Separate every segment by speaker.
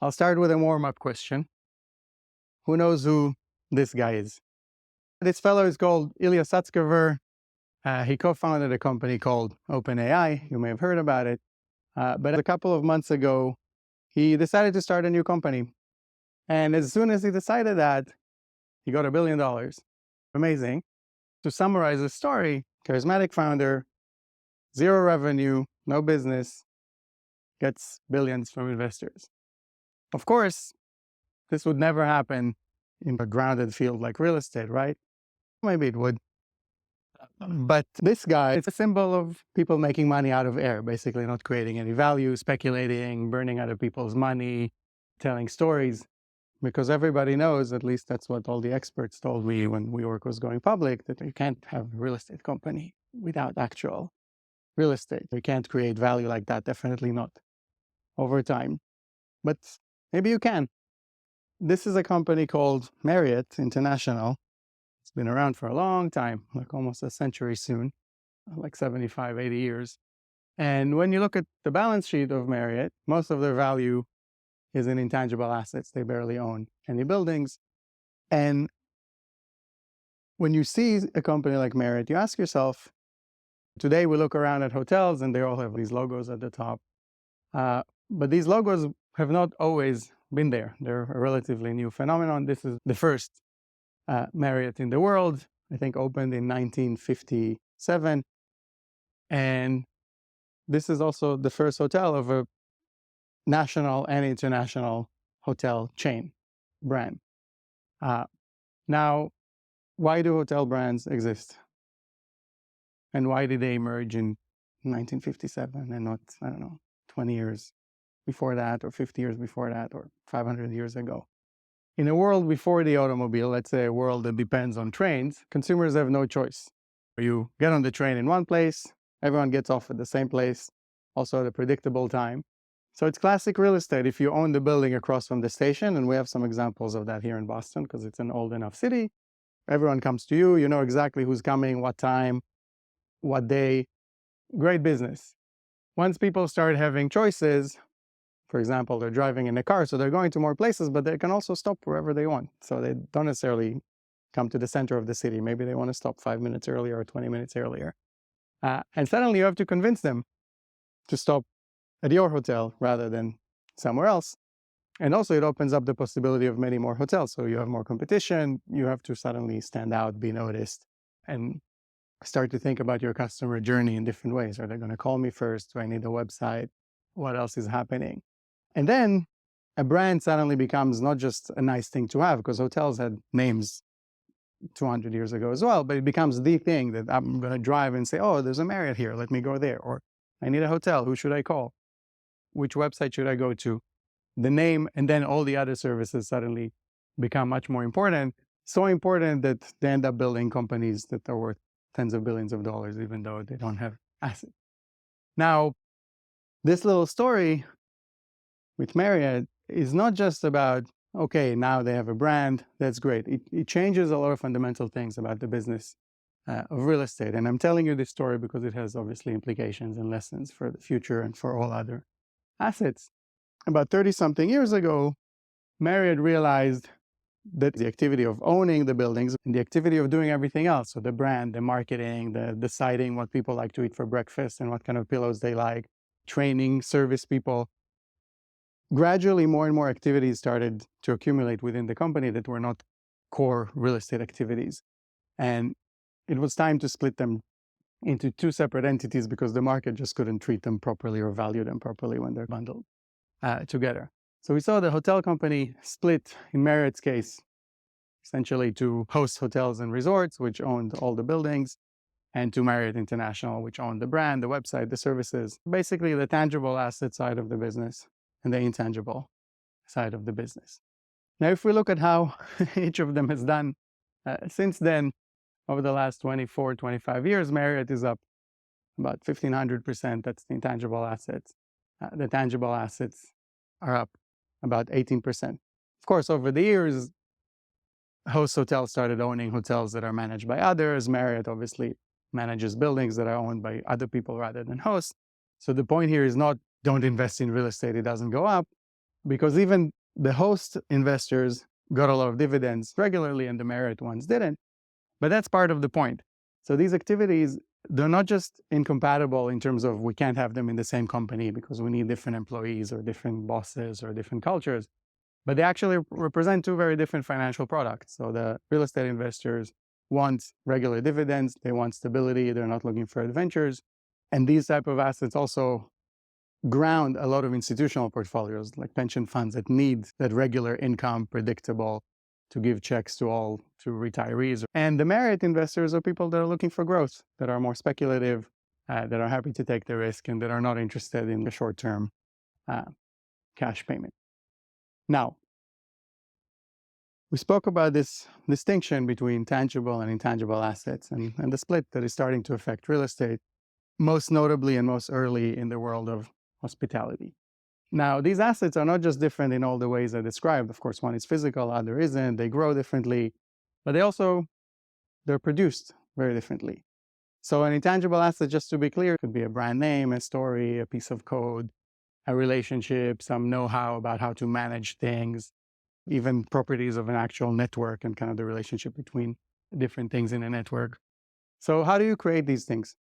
Speaker 1: I'll start with a warm-up question. Who knows who this guy is? This fellow is called Ilya Sutskever. He co-founded a company called OpenAI. You may have heard about it. But a couple of months ago, he decided to start a new company. And as soon as he decided that, he got $1 billion. Amazing. To summarize the story, charismatic founder, zero revenue, no business, gets billions from investors. Of course, this would never happen in a grounded field like real estate, right? Maybe it would. But this guy is a symbol of people making money out of air, basically not creating any value, speculating, burning other people's money, telling stories. Because everybody knows, at least that's what all the experts told me when WeWork was going public, that you can't have a real estate company without actual real estate. You can't create value like that, definitely not over time. But maybe you can. This is a company called Marriott International. It's been around for a long time, like almost a century soon, like 75, 80 years. And when you look at the balance sheet of Marriott, most of their value is in intangible assets. They barely own any buildings. And when you see a company like Marriott, you ask yourself, today we look around at hotels and they all have these logos at the top. But these logos have not always been there. They're a relatively new phenomenon. This is the first Marriott in the world, I think opened in 1957. And this is also the first hotel of a national and international hotel chain brand. Now, why do hotel brands exist? And why did they emerge in 1957 and not, 20 years before that, or 50 years before that, or 500 years ago? In a world before the automobile, let's say a world that depends on trains, consumers have no choice. You get on the train in one place, everyone gets off at the same place, also at a predictable time. So it's classic real estate. If you own the building across from the station, and we have some examples of that here in Boston because it's an old enough city, everyone comes to you, you know exactly who's coming, what time, what day. Great business. Once people start having choices, for example, they're driving in a car, so they're going to more places, but they can also stop wherever they want. So they don't necessarily come to the center of the city. Maybe they want to stop 5 minutes earlier or 20 minutes earlier. And suddenly you have to convince them to stop at your hotel rather than somewhere else. And also it opens up the possibility of many more hotels. So you have more competition. You have to suddenly stand out, be noticed, and start to think about your customer journey in different ways. Are they going to call me first? Do I need a website? What else is happening? And then a brand suddenly becomes not just a nice thing to have, because hotels had names 200 years ago as well, but it becomes the thing that I'm going to drive and say, oh, there's a Marriott here, let me go there. Or I need a hotel, who should I call? Which website should I go to? The name, and then all the other services suddenly become much more important. So important that they end up building companies that are worth tens of billions of dollars, even though they don't have assets. Now, this little story with Marriott is not just about, okay, now they have a brand, that's great. It changes a lot of fundamental things about the business of real estate. And I'm telling you this story because it has obviously implications and lessons for the future and for all other assets. About 30-something years ago, Marriott realized that the activity of owning the buildings and the activity of doing everything else, so the brand, the marketing, the deciding what people like to eat for breakfast and what kind of pillows they like, training service people, gradually more and more activities started to accumulate within the company that were not core real estate activities. And it was time to split them into two separate entities because the market just couldn't treat them properly or value them properly when they're bundled together. So we saw the hotel company split, in Marriott's case, essentially to Host Hotels and Resorts, which owned all the buildings, and to Marriott International, which owned the brand, the website, the services, basically the tangible asset side of the business and the intangible side of the business. Now, if we look at how each of them has done since then, over the last 24, 25 years, Marriott is up about 1,500%. That's the intangible assets. The tangible assets are up about 18%. Of course, over the years, Host Hotels started owning hotels that are managed by others. Marriott obviously manages buildings that are owned by other people rather than Host. So the point here is not don't invest in real estate, it doesn't go up. because even the host investors got a lot of dividends regularly and the Merit ones didn't. But that's part of the point. So these activities, they're not just incompatible in terms of we can't have them in the same company because we need different employees or different bosses or different cultures, but they actually represent two very different financial products. So the real estate investors want regular dividends, they want stability, they're not looking for adventures. And these type of assets also ground a lot of institutional portfolios, like pension funds that need that regular income, predictable, to give checks to retirees. And the Merit investors are people that are looking for growth, that are more speculative, that are happy to take the risk, and that are not interested in the short-term cash payment. Now, we spoke about this distinction between tangible and intangible assets and the split that is starting to affect real estate, most notably and most early in the world of hospitality. Now, these assets are not just different in all the ways I described. Of course, one is physical, other isn't. They grow differently, but they're produced very differently. So an intangible asset, just to be clear, could be a brand name, a story, a piece of code, a relationship, some know-how about how to manage things, even properties of an actual network and kind of the relationship between different things in a network. So how do you create these things?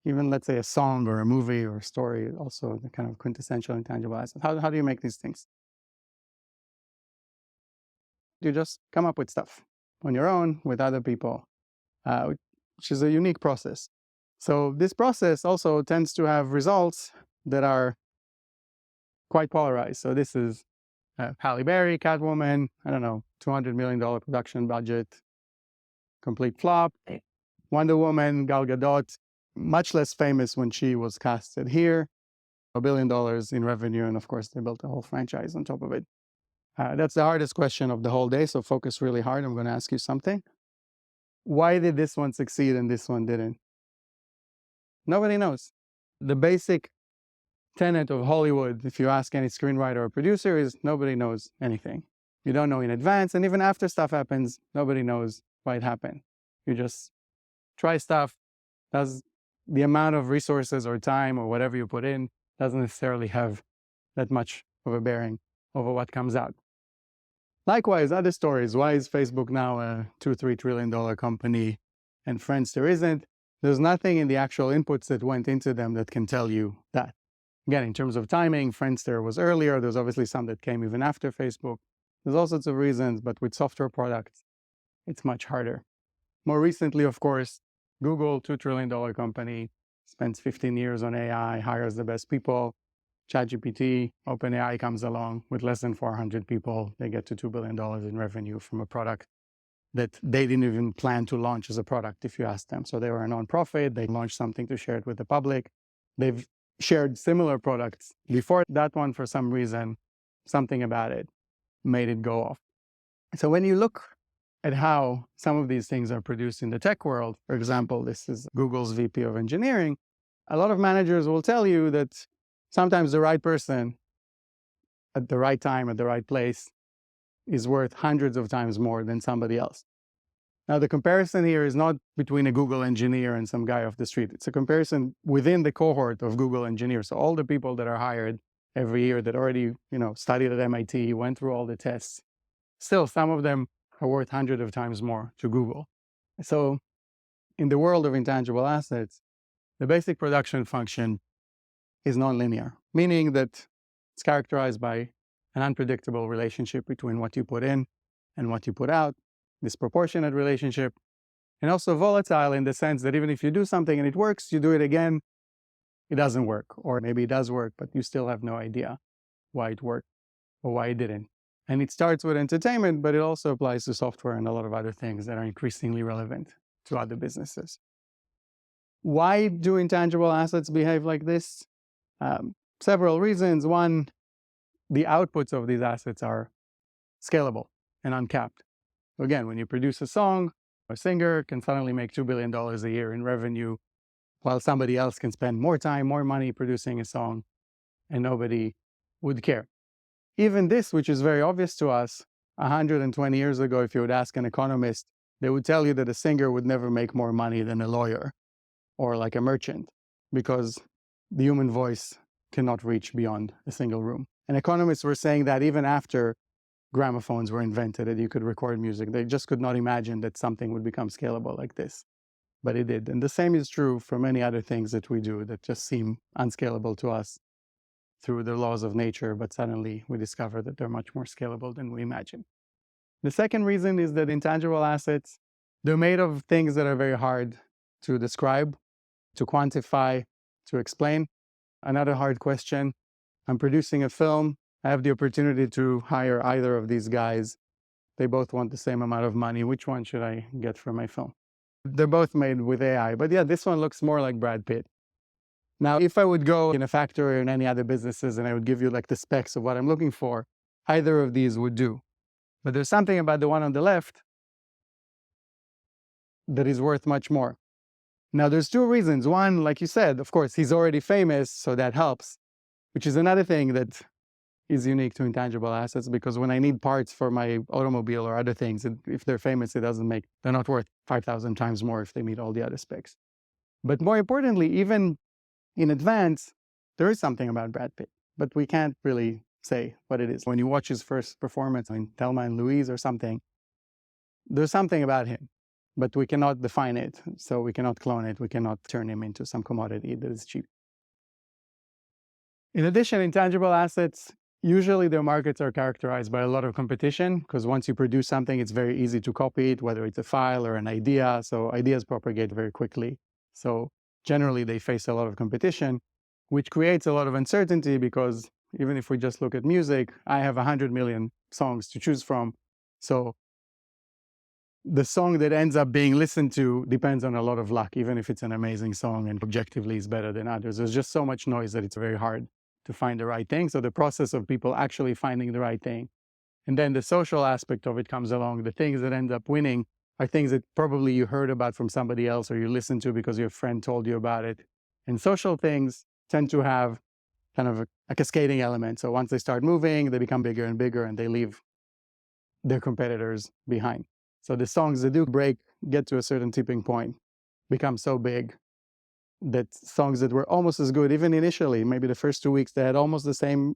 Speaker 1: Even let's say a song or a movie or a story, also the kind of quintessential intangible asset. How do you make these things? You just come up with stuff on your own with other people, which is a unique process. So this process also tends to have results that are quite polarized. So this is Halle Berry, Catwoman, I don't know, $200 million production budget, complete flop. Wonder Woman, Gal Gadot, much less famous when she was casted here, $1 billion in revenue, and of course they built a whole franchise on top of it. That's the hardest question of the whole day, so focus really hard. I'm going to ask you something. Why did this one succeed and this one didn't? Nobody knows. The basic tenet of Hollywood, if you ask any screenwriter or producer, is nobody knows anything. You don't know in advance, and even after stuff happens, nobody knows why it happened. You just try stuff. Does the amount of resources or time or whatever you put in doesn't necessarily have that much of a bearing over what comes out. Likewise, other stories. Why is Facebook now a $2-3 trillion company and Friendster isn't? There's nothing in the actual inputs that went into them that can tell you that. Again, in terms of timing, Friendster was earlier. There's obviously some that came even after Facebook. There's all sorts of reasons, but with software products, it's much harder. More recently, of course, Google, $2 trillion company, spends 15 years on AI, hires the best people. ChatGPT, OpenAI comes along with less than 400 people. They get to $2 billion in revenue from a product that they didn't even plan to launch as a product, if you ask them. So they were a nonprofit. They launched something to share it with the public. They've shared similar products before that one. For some reason, something about it made it go off. So when you look at how some of these things are produced in the tech world, for example, this is Google's VP of engineering, a lot of managers will tell you that sometimes the right person at the right time, at the right place, is worth hundreds of times more than somebody else. Now, the comparison here is not between a Google engineer and some guy off the street. It's a comparison within the cohort of Google engineers. So all the people that are hired every year that already, studied at MIT, went through all the tests, still some of them are worth hundreds of times more to Google. So in the world of intangible assets, the basic production function is nonlinear, meaning that it's characterized by an unpredictable relationship between what you put in and what you put out, disproportionate relationship, and also volatile in the sense that even if you do something and it works, you do it again, it doesn't work. Or maybe it does work, but you still have no idea why it worked or why it didn't. And it starts with entertainment, but it also applies to software and a lot of other things that are increasingly relevant to other businesses. Why do intangible assets behave like this? Several reasons. One, the outputs of these assets are scalable and uncapped. Again, when you produce a song, a singer can suddenly make $2 billion a year in revenue, while somebody else can spend more time, more money producing a song, and nobody would care. Even this, which is very obvious to us, 120 years ago, if you would ask an economist, they would tell you that a singer would never make more money than a lawyer or like a merchant, because the human voice cannot reach beyond a single room. And economists were saying that even after gramophones were invented, that you could record music, they just could not imagine that something would become scalable like this. But it did. And the same is true for many other things that we do that just seem unscalable to us through the laws of nature, but suddenly we discover that they're much more scalable than we imagine. The second reason is that intangible assets, they're made of things that are very hard to describe, to quantify, to explain. Another hard question, I'm producing a film. I have the opportunity to hire either of these guys. They both want the same amount of money. Which one should I get for my film? They're both made with AI, but yeah, this one looks more like Brad Pitt. Now, if I would go in a factory or in any other businesses and I would give you like the specs of what I'm looking for, either of these would do. But there's something about the one on the left that is worth much more. Now, there's two reasons. One, like you said, of course, he's already famous, so that helps, which is another thing that is unique to intangible assets, because when I need parts for my automobile or other things, if they're famous, they're not worth 5,000 times more if they meet all the other specs. But more importantly, even in advance, there is something about Brad Pitt, but we can't really say what it is. When you watch his first performance in Thelma and Louise or something, there's something about him, but we cannot define it, so we cannot clone it, we cannot turn him into some commodity that is cheap. In addition, intangible assets, usually their markets are characterized by a lot of competition, because once you produce something, it's very easy to copy it, whether it's a file or an idea, so ideas propagate very quickly. So generally, they face a lot of competition, which creates a lot of uncertainty, because even if we just look at music, I have 100 million songs to choose from. So the song that ends up being listened to depends on a lot of luck, even if it's an amazing song and objectively is better than others. There's just so much noise that it's very hard to find the right thing. So the process of people actually finding the right thing, and then the social aspect of it comes along. The things that end up winning are things that probably you heard about from somebody else or you listened to because your friend told you about it. And social things tend to have kind of a cascading element. So once they start moving, they become bigger and bigger and they leave their competitors behind. So the songs that do break, get to a certain tipping point, become so big that songs that were almost as good, even initially, maybe the first 2 weeks, they had almost the same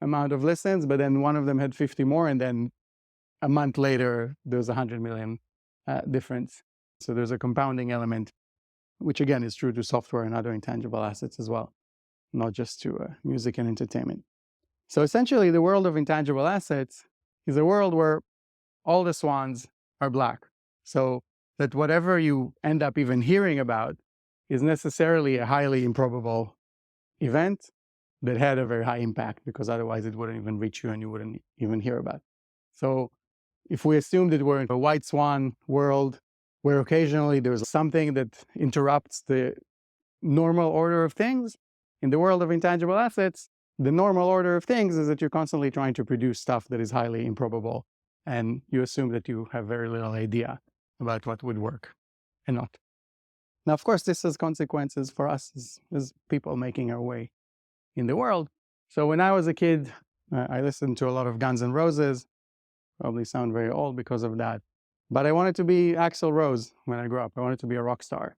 Speaker 1: amount of listens, but then one of them had 50 more, and then a month later, there was 100 million difference. So there's a compounding element, which again is true to software and other intangible assets as well, not just to music and entertainment. So essentially, the world of intangible assets is a world where all the swans are black. So that whatever you end up even hearing about is necessarily a highly improbable event that had a very high impact, because otherwise it wouldn't even reach you and you wouldn't even hear about it. So if we assume that we're in a white swan world where occasionally there's something that interrupts the normal order of things, in the world of intangible assets, the normal order of things is that you're constantly trying to produce stuff that is highly improbable, and you assume that you have very little idea about what would work and not. Now, of course, this has consequences for us as people making our way in the world. So when I was a kid, I listened to a lot of Guns N' Roses, probably sound very old because of that. But I wanted to be Axl Rose when I grew up. I wanted to be a rock star.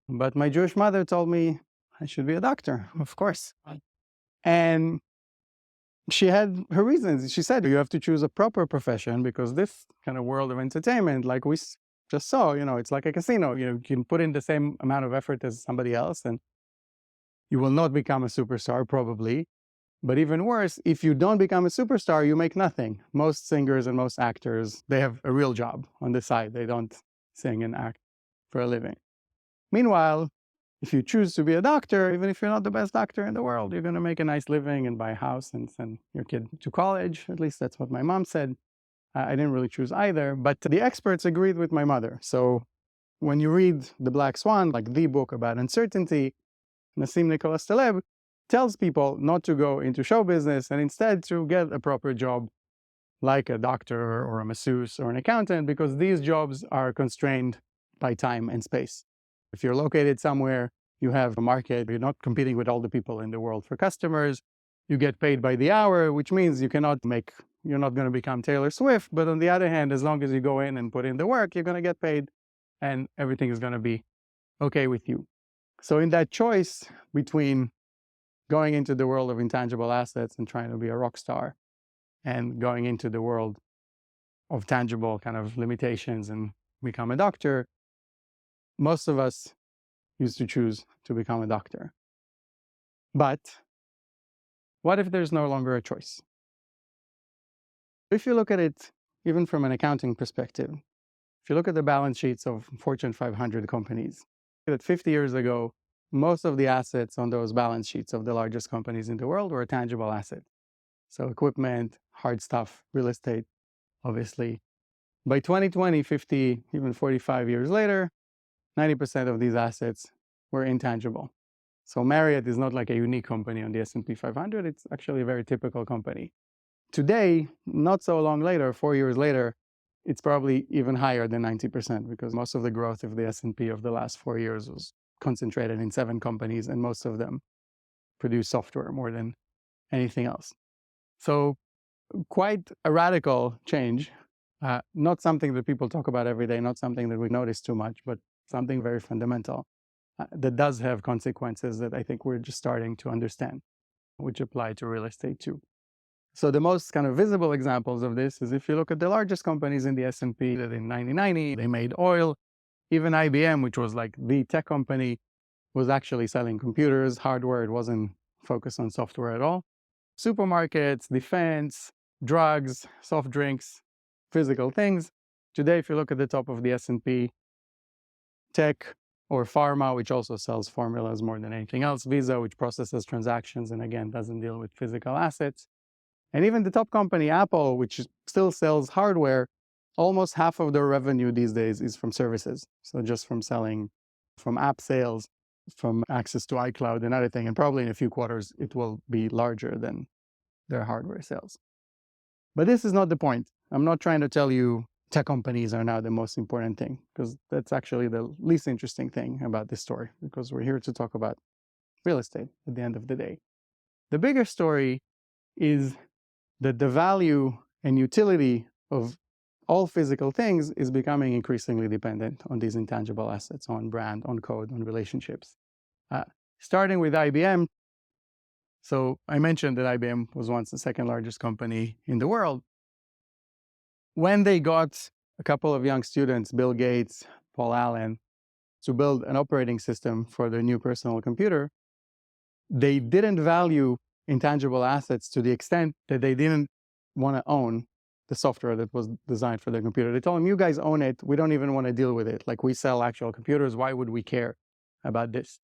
Speaker 1: But my Jewish mother told me I should be a doctor, of course. And she had her reasons. She said, you have to choose a proper profession, because this kind of world of entertainment, like we just saw, it's like a casino. You can put in the same amount of effort as somebody else, and you will not become a superstar, probably. But even worse, if you don't become a superstar, you make nothing. Most singers and most actors, they have a real job on the side. They don't sing and act for a living. Meanwhile, if you choose to be a doctor, even if you're not the best doctor in the world, you're going to make a nice living and buy a house and send your kid to college. At least that's what my mom said. I didn't really choose either, but the experts agreed with my mother. So when you read The Black Swan, like the book about uncertainty, Nassim Nicholas Taleb tells people not to go into show business and instead to get a proper job like a doctor or a masseuse or an accountant, because these jobs are constrained by time and space. If you're located somewhere, you have a market, you're not competing with all the people in the world for customers, you get paid by the hour, which means you're not going to become Taylor Swift, but on the other hand, as long as you go in and put in the work, you're going to get paid and everything is going to be okay with you. So in that choice between going into the world of intangible assets and trying to be a rock star, and going into the world of tangible kind of limitations and become a doctor, most of us used to choose to become a doctor. But what if there's no longer a choice? If you look at it, even from an accounting perspective, if you look at the balance sheets of Fortune 500 companies, that 50 years ago, most of the assets on those balance sheets of the largest companies in the world were tangible assets. So equipment, hard stuff, real estate, obviously. By 2020, 50, even 45 years later, 90% of these assets were intangible. So Marriott is not like a unique company on the S&P 500. It's actually a very typical company. Today, not so long later, 4 years later, it's probably even higher than 90% because most of the growth of the S&P of the last 4 years was concentrated in 7 companies, and most of them produce software more than anything else. So quite a radical change, not something that people talk about every day, not something that we notice too much, but something very fundamental that does have consequences that I think we're just starting to understand, which apply to real estate too. So the most kind of visible examples of this is if you look at the largest companies in the S&P, that in 1990, they made oil. Even IBM, which was like the tech company, was actually selling computers, hardware. It wasn't focused on software at all. Supermarkets, defense, drugs, soft drinks, physical things. Today, if you look at the top of the S&P, tech or pharma, which also sells formulas more than anything else, Visa, which processes transactions and again doesn't deal with physical assets, and even the top company, Apple, which still sells hardware, almost half of their revenue these days is from services. So just from selling, from app sales, from access to iCloud and other things. And probably in a few quarters, it will be larger than their hardware sales. But this is not the point. I'm not trying to tell you tech companies are now the most important thing, because that's actually the least interesting thing about this story, because we're here to talk about real estate at the end of the day. The bigger story is that the value and utility of all physical things is becoming increasingly dependent on these intangible assets, on brand, on code, on relationships. Starting with IBM. So I mentioned that IBM was once the second largest company in the world. When they got a couple of young students, Bill Gates, Paul Allen, to build an operating system for their new personal computer, they didn't value intangible assets to the extent that they didn't want to own the software that was designed for their computer. They told them, you guys own it. We don't even want to deal with it. Like, we sell actual computers. Why would we care about this?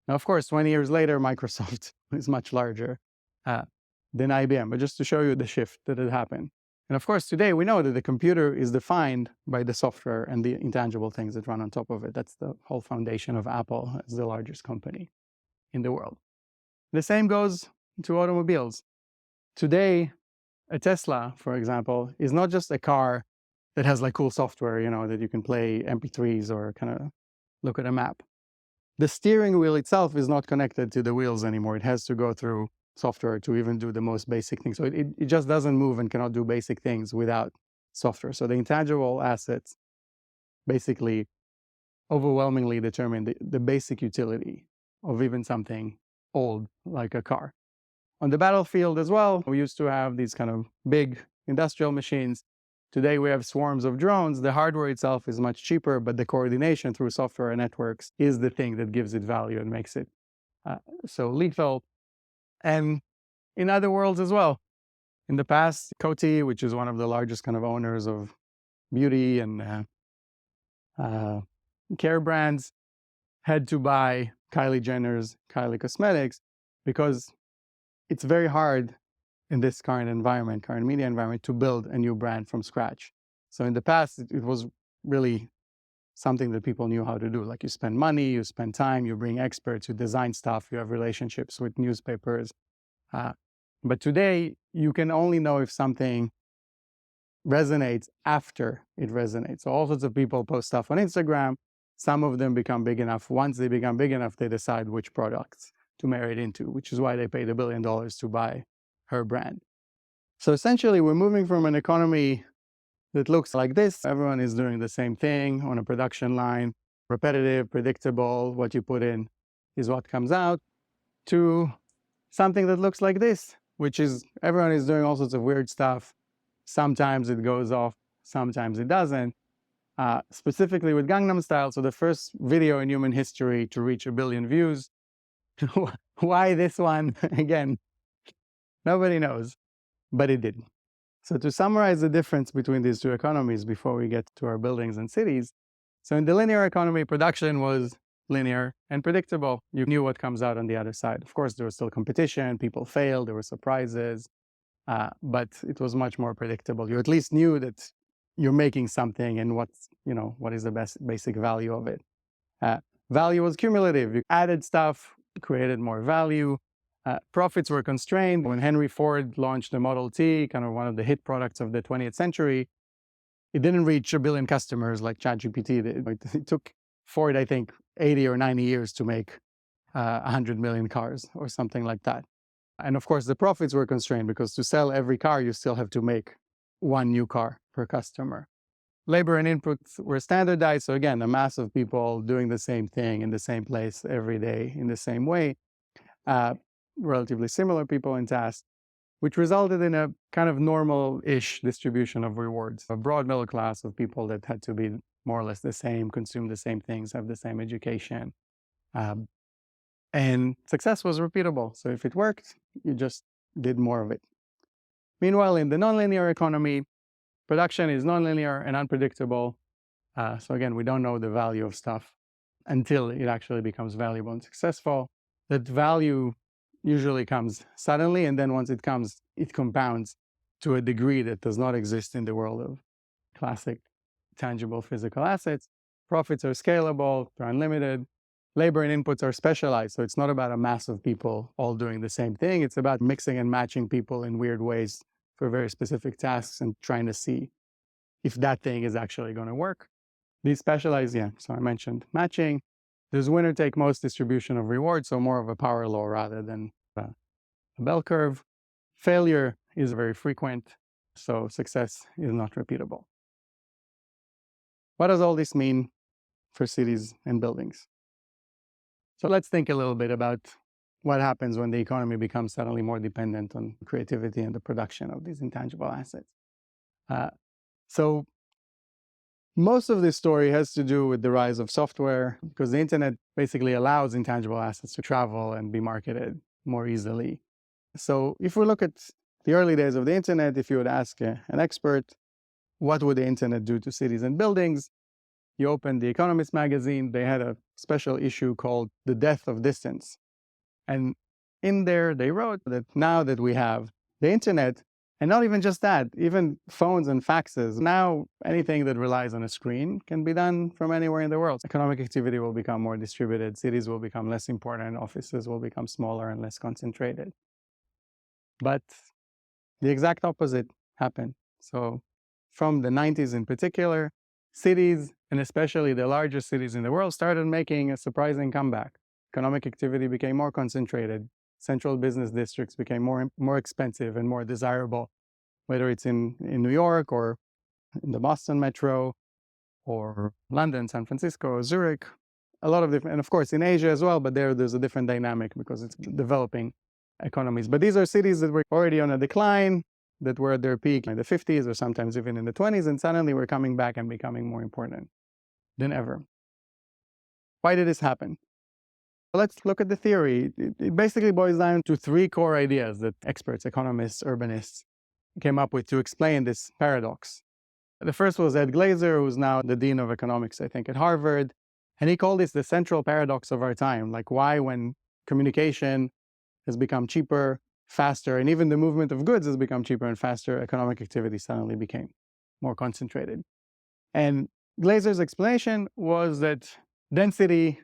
Speaker 1: Now, of course, 20 years later, Microsoft is much larger than IBM, but just to show you the shift that had happened. And of course, today we know that the computer is defined by the software and the intangible things that run on top of it. That's the whole foundation of Apple as the largest company in the world. The same goes to automobiles. Today, a Tesla, for example, is not just a car that has like cool software, you know, that you can play MP3s or kind of look at a map. The steering wheel itself is not connected to the wheels anymore. It has to go through software to even do the most basic things. So it just doesn't move and cannot do basic things without software. So the intangible assets basically overwhelmingly determine the basic utility of even something old like a car. On the battlefield as well, we used to have these kind of big industrial machines. Today we have swarms of drones. The hardware itself is much cheaper, but the coordination through software and networks is the thing that gives it value and makes it so lethal. And in other worlds as well. In the past, Coty, which is one of the largest kind of owners of beauty and care brands, had to buy Kylie Jenner's Kylie Cosmetics because it's very hard in this current environment, current media environment, to build a new brand from scratch. So in the past, it was really something that people knew how to do. Like, you spend money, you spend time, you bring experts, you design stuff, you have relationships with newspapers. But today, you can only know if something resonates after it resonates. So all sorts of people post stuff on Instagram. Some of them become big enough. Once they become big enough, they decide which products to marry it into, which is why they paid $1 billion to buy her brand. So essentially, we're moving from an economy that looks like this. Everyone is doing the same thing on a production line, repetitive, predictable, what you put in is what comes out, to something that looks like this, which is everyone is doing all sorts of weird stuff. Sometimes it goes off, sometimes it doesn't. Specifically with Gangnam Style, so the first video in human history to reach 1 billion views. Why this one? Again, nobody knows, but it did. So to summarize the difference between these two economies before we get to our buildings and cities, so in the linear economy, production was linear and predictable. You knew what comes out on the other side. Of course, there was still competition, people failed, there were surprises, but it was much more predictable. You at least knew that you're making something and what is the basic value of it. Value was cumulative. You added stuff, created more value. Profits were constrained. When Henry Ford launched the Model T, kind of one of the hit products of the 20th century, it didn't reach 1 billion customers like ChatGPT did. It took Ford, I think, 80 or 90 years to make 100 million cars or something like that. And of course, the profits were constrained because to sell every car, you still have to make one new car per customer. Labor and inputs were standardized. So again, a mass of people doing the same thing in the same place every day in the same way. Relatively similar people in tasks, which resulted in a kind of normal-ish distribution of rewards. A broad middle class of people that had to be more or less the same, consume the same things, have the same education. And success was repeatable. So if it worked, you just did more of it. Meanwhile, in the nonlinear economy, production is nonlinear and unpredictable. So again, we don't know the value of stuff until it actually becomes valuable and successful. That value usually comes suddenly, and then once it comes, it compounds to a degree that does not exist in the world of classic tangible physical assets. Profits are scalable, they're unlimited. Labor and inputs are specialized, so it's not about a mass of people all doing the same thing. It's about mixing and matching people in weird ways for very specific tasks and trying to see if that thing is actually going to work. These specialized, so I mentioned matching. There's winner-take-most distribution of rewards, so more of a power law rather than a bell curve. Failure is very frequent, so success is not repeatable. What does all this mean for cities and buildings? So let's think a little bit about what happens when the economy becomes suddenly more dependent on creativity and the production of these intangible assets. So most of this story has to do with the rise of software, because the internet basically allows intangible assets to travel and be marketed more easily. So if we look at the early days of the internet, if you would ask an expert, what would the internet do to cities and buildings? You open The Economist magazine, they had a special issue called The Death of Distance. And in there, they wrote that now that we have the internet, and not even just that, even phones and faxes, now anything that relies on a screen can be done from anywhere in the world. Economic activity will become more distributed, cities will become less important, offices will become smaller and less concentrated. But the exact opposite happened. So from the 90s in particular, cities, and especially the largest cities in the world, started making a surprising comeback. Economic activity became more concentrated. Central business districts became more expensive and more desirable, whether it's in New York or in the Boston metro or London, San Francisco, Zurich, a lot of different, and of course in Asia as well, but there's a different dynamic because it's developing economies. But these are cities that were already on a decline, that were at their peak in the 50s or sometimes even in the 20s, and suddenly we're coming back and becoming more important than ever. Why did this happen? Well, let's look at the theory. It basically boils down to 3 core ideas that experts, economists, urbanists came up with to explain this paradox. The first was Ed Glaeser, who's now the dean of economics, I think, at Harvard. And he called this the central paradox of our time. Like, why, when communication has become cheaper, faster, and even the movement of goods has become cheaper and faster, economic activity suddenly became more concentrated. And Glaeser's explanation was that density,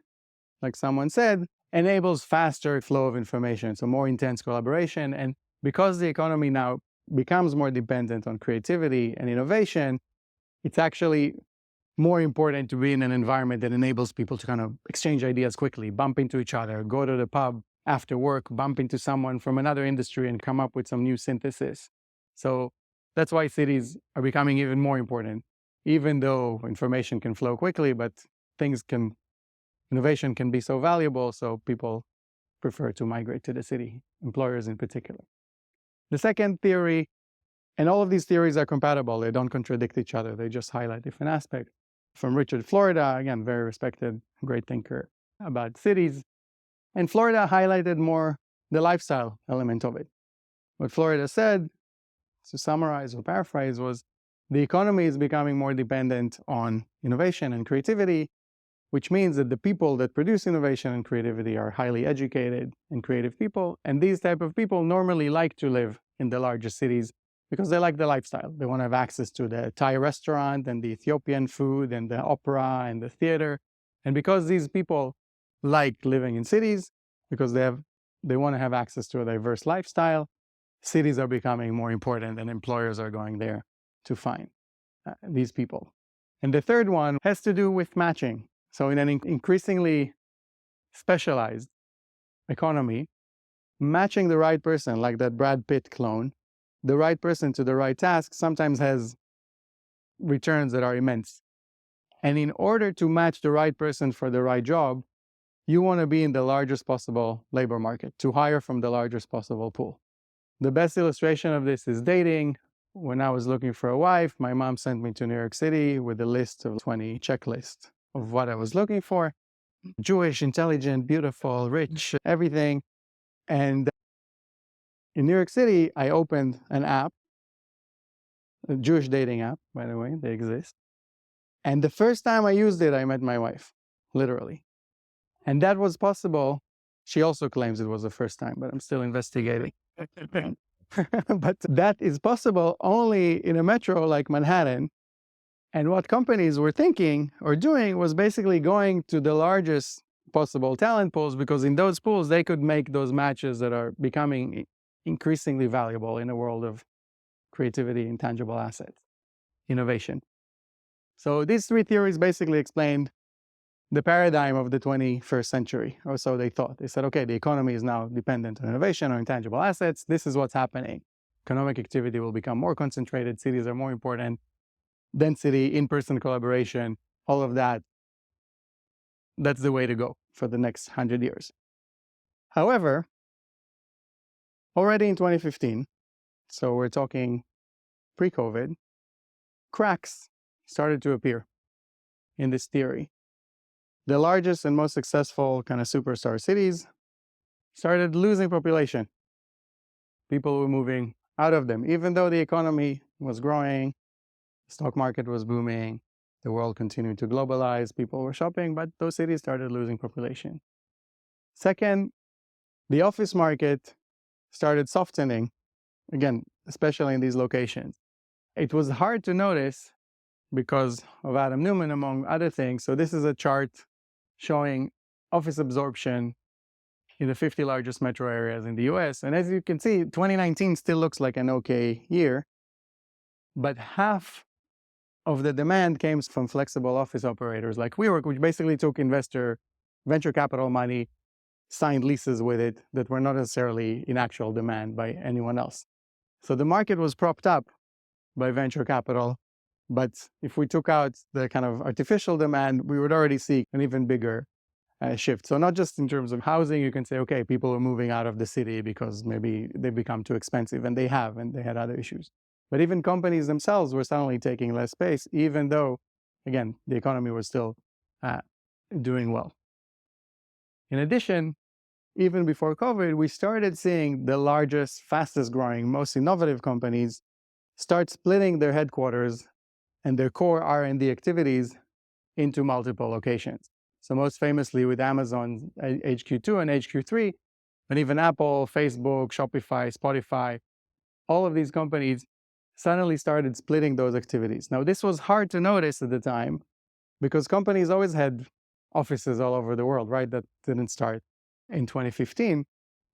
Speaker 1: like someone said, enables faster flow of information, so more intense collaboration. And because the economy now becomes more dependent on creativity and innovation, it's actually more important to be in an environment that enables people to kind of exchange ideas quickly, bump into each other, go to the pub after work, bump into someone from another industry and come up with some new synthesis. So that's why cities are becoming even more important, even though information can flow quickly, but innovation can be so valuable, so people prefer to migrate to the city employers in particular. The second theory, and all of these theories are compatible, they don't contradict each other, they just highlight different aspects. From Richard Florida, again, very respected, great thinker about cities. And Florida highlighted more the lifestyle element of it. What Florida said, to summarize or paraphrase, was the economy is becoming more dependent on innovation and creativity, which means that the people that produce innovation and creativity are highly educated and creative people. And these type of people normally like to live in the largest cities because they like the lifestyle. They want to have access to the Thai restaurant and the Ethiopian food and the opera and the theater. And because these people like living in cities, because they want to have access to a diverse lifestyle, cities are becoming more important and employers are going there to find these people. And the third one has to do with matching. So in an increasingly specialized economy, matching the right person, like that Brad Pitt clone, the right person to the right task sometimes has returns that are immense. And in order to match the right person for the right job, you want to be in the largest possible labor market, to hire from the largest possible pool. The best illustration of this is dating. When I was looking for a wife, my mom sent me to New York City with a list of 20 checklists of what I was looking for. Jewish, intelligent, beautiful, rich, everything. And in New York City, I opened an app, a Jewish dating app, by the way, they exist. And the first time I used it, I met my wife, literally. And that was possible. She also claims it was the first time, but I'm still investigating. But that is possible only in a metro like Manhattan. And what companies were thinking or doing was basically going to the largest possible talent pools, because in those pools, they could make those matches that are becoming increasingly valuable in a world of creativity, intangible assets, innovation. So these three theories basically explained the paradigm of the 21st century, or so they thought. They said, okay, the economy is now dependent on innovation or intangible assets. This is what's happening. Economic activity will become more concentrated. Cities are more important. Density, in-person collaboration, all of that. That's the way to go for the next 100 years. However, already in 2015, so we're talking pre-COVID, cracks started to appear in this theory. The largest and most successful kind of superstar cities started losing population. People were moving out of them, even though the economy was growing, the stock market was booming, the world continued to globalize, people were shopping, but those cities started losing population. Second, the office market started softening, again, especially in these locations. It was hard to notice because of Adam Neumann, among other things. So this is a chart showing office absorption in the 50 largest metro areas in the US. And as you can see, 2019 still looks like an okay year, but half of the demand came from flexible office operators like WeWork, which basically took venture capital money, signed leases with it that were not necessarily in actual demand by anyone else. So the market was propped up by venture capital, but if we took out the kind of artificial demand, we would already see an even bigger shift. So not just in terms of housing, you can say, okay, people are moving out of the city because maybe they become too expensive, and they had other issues. But even companies themselves were suddenly taking less space, even though, again, the economy was still doing well. In addition, even before COVID, we started seeing the largest, fastest growing, most innovative companies start splitting their headquarters and their core R&D activities into multiple locations. So most famously with Amazon HQ2 and HQ3, but even Apple, Facebook, Shopify, Spotify, all of these companies suddenly started splitting those activities. Now, this was hard to notice at the time because companies always had offices all over the world, right? That didn't start in 2015.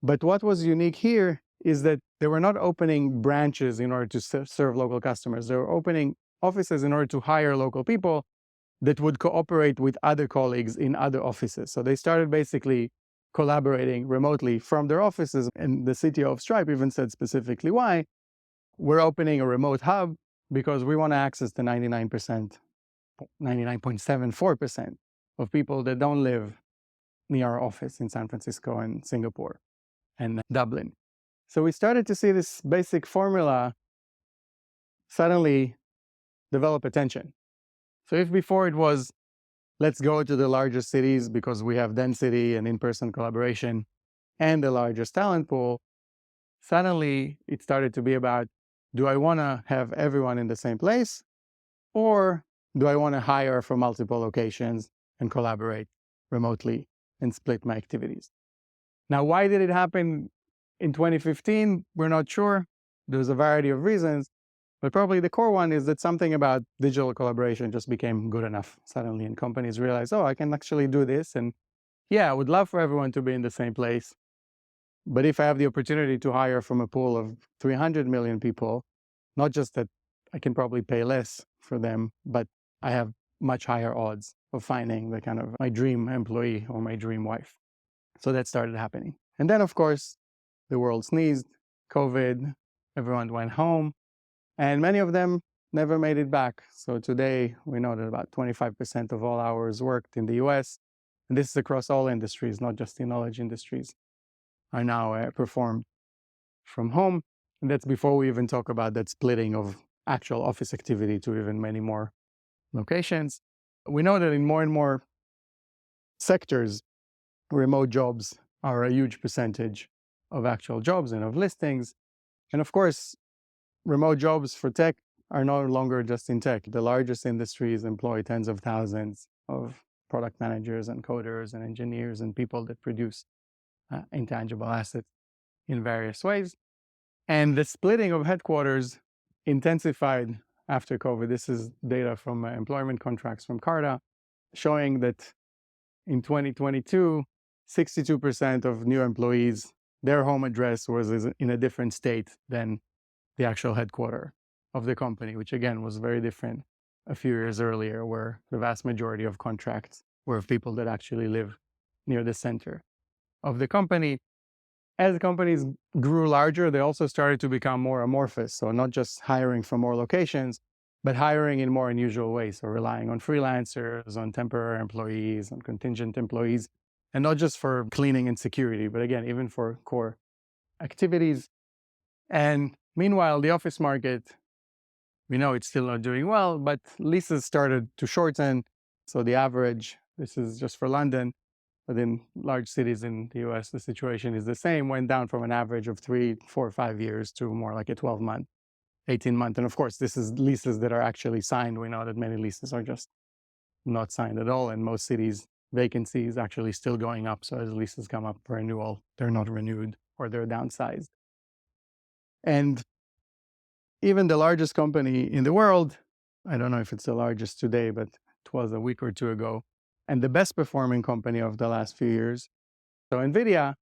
Speaker 1: But what was unique here is that they were not opening branches in order to serve local customers. They were opening offices in order to hire local people that would cooperate with other colleagues in other offices. So they started basically collaborating remotely from their offices. And the CTO of Stripe even said specifically why. We're opening a remote hub because we want to access the 99.74% of people that don't live near our office in San Francisco and Singapore. and Dublin. So we started to see this basic formula suddenly develop attention. So if before it was, let's go to the largest cities because we have density and in-person collaboration and the largest talent pool, suddenly it started to be about, do I want to have everyone in the same place, or do I want to hire from multiple locations and collaborate remotely and split my activities? Now, why did it happen in 2015? We're not sure. There's a variety of reasons, but probably the core one is that something about digital collaboration just became good enough suddenly, and companies realized, oh, I can actually do this. And yeah, I would love for everyone to be in the same place. But if I have the opportunity to hire from a pool of 300 million people, not just that I can probably pay less for them, but I have much higher odds of finding the kind of my dream employee or my dream wife. So that started happening. And then, of course, the world sneezed, COVID, everyone went home, and many of them never made it back. So today, we know that about 25% of all hours worked in the US, and this is across all industries, not just the knowledge industries, are now performed from home. And that's before we even talk about that splitting of actual office activity to even many more locations. We know that in more and more sectors, remote jobs are a huge percentage of actual jobs and of listings. And of course, remote jobs for tech are no longer just in tech. The largest industries employ tens of thousands of product managers and coders and engineers and people that produce intangible assets in various ways. And the splitting of headquarters intensified after COVID. This is data from employment contracts from Carta, showing that in 2022, 62% of new employees, their home address was in a different state than the actual headquarters of the company, which again was very different a few years earlier, where the vast majority of contracts were of people that actually live near the center of the company. As companies grew larger, they also started to become more amorphous. So not just hiring from more locations, but hiring in more unusual ways. So relying on freelancers, on temporary employees, on contingent employees, and not just for cleaning and security, but again, even for core activities. And meanwhile, the office market, we know it's still not doing well, but leases started to shorten. So the average, this is just for London, but in large cities in the US, the situation is the same, went down from an average of 3, 4, 5 years to more like a 12-month, 18-month. And of course, this is leases that are actually signed. We know that many leases are just not signed at all. And most cities, vacancy is actually still going up. So as leases come up for renewal, they're not renewed or they're downsized. And even the largest company in the world, I don't know if it's the largest today, but it was a week or two ago, and the best performing company of the last few years. So NVIDIA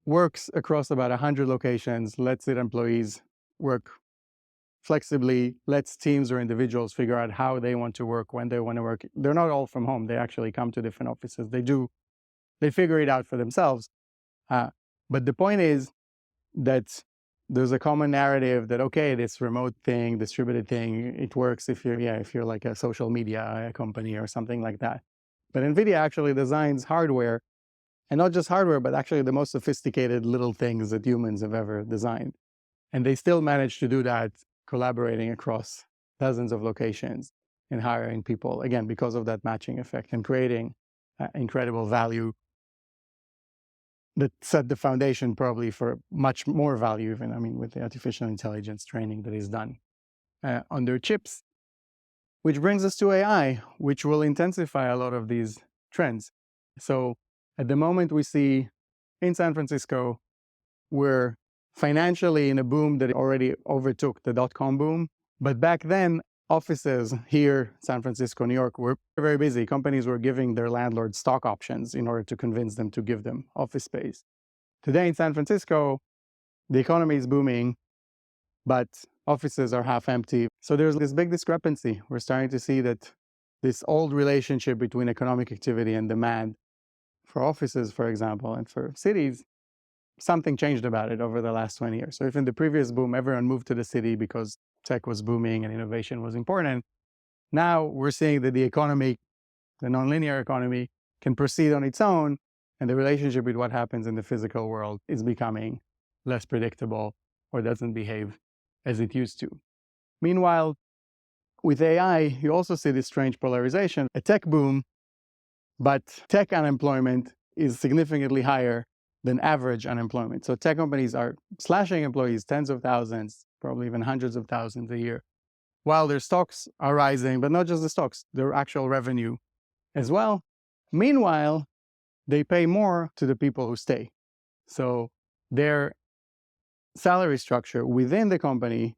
Speaker 1: works across about 100 locations, lets its employees work flexibly, lets teams or individuals figure out how they want to work, when they want to work. They're not all from home. They actually come to different offices. They figure it out for themselves. But the point is that there's a common narrative that, okay, this remote thing, distributed thing, it works if you're like a social media company or something like that. But NVIDIA actually designs hardware, and not just hardware, but actually the most sophisticated little things that humans have ever designed. And they still manage to do that, collaborating across dozens of locations and hiring people, again, because of that matching effect and creating incredible value that set the foundation probably for much more value even, with the artificial intelligence training that is done on their chips. Which brings us to AI, which will intensify a lot of these trends. So at the moment we see in San Francisco, we're financially in a boom that already overtook the dot-com boom. But back then, offices here, San Francisco, New York, were very busy. Companies were giving their landlords stock options in order to convince them to give them office space. Today in San Francisco, the economy is booming, but offices are half empty. So there's this big discrepancy. We're starting to see that this old relationship between economic activity and demand for offices, for example, and for cities, something changed about it over the last 20 years. So if in the previous boom, everyone moved to the city because tech was booming and innovation was important, now we're seeing that the economy, the nonlinear economy, can proceed on its own, And the relationship with what happens in the physical world is becoming less predictable or doesn't behave as it used to. Meanwhile, with AI, you also see this strange polarization, a tech boom, but tech unemployment is significantly higher than average unemployment. So tech companies are slashing employees tens of thousands, probably even hundreds of thousands a year, while their stocks are rising, but not just the stocks, their actual revenue as well. Meanwhile, they pay more to the people who stay. So their salary structure within the company